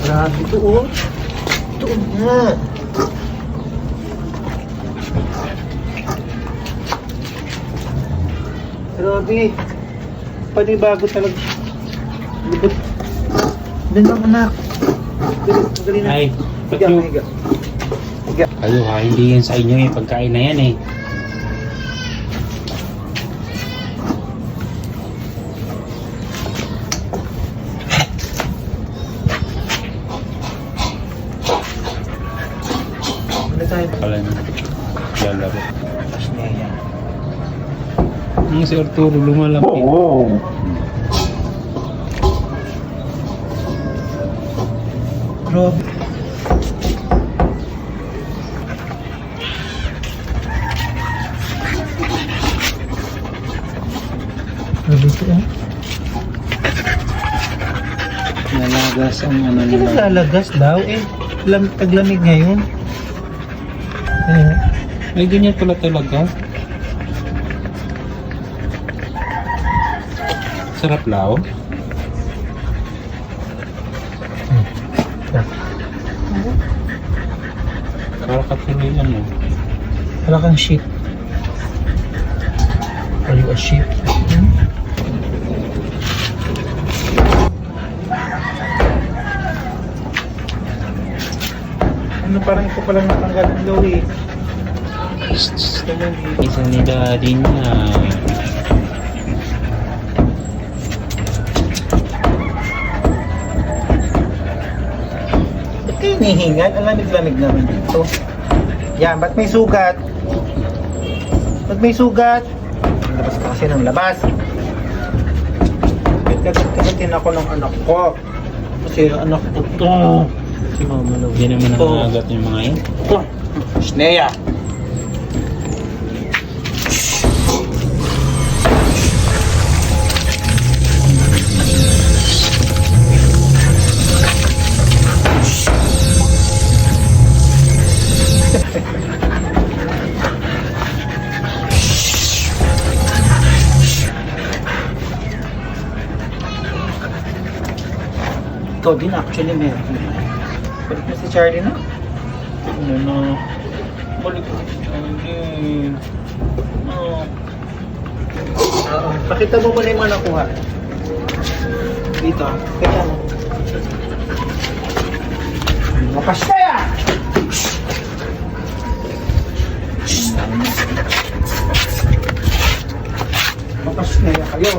Grabe ito oh. Ito nga. Grabe. Panibago talaga. Libot. Doon lang anak. Magaling na. Ay, Higa, higa. Higa. kayo ha, hindi yan sa inyo eh. Pagkain na yan eh. Ano tayo? Pala na. Lalaro. Tapos niya yan. Yung si Arturo lumalaki. Grabe. Grabe ito oh. Nalagas ang ano Hindi nila. nalalagas daw eh. Taglamig ngayon. Ay, ganyan pala talaga. Sarap lao. Para katuloy ano. Wala kang sheep. Are you a sheep? Ano parang ito palang natanggal ng low eh. Isa ni daddy niya. Ba't kayo nihingan? Ang lamig-lamig naman dito. Yan, ba't may sugat? Ba't may sugat? Labas ka kasi ng labas. Kagatin ako ng anak ko. Kasi yung anak ko to. Si mama lang. Hindi naman Ito. nangagat yung mga yan. Ito. Snea. Ikaw din actually meron. Balik na si Charlie na. Ano na? Balik na si Charlie. No. Pakita mo muna yung mga nakuha. Dito. Kaya mo. Mapas na yan! Mapas na yan kayo.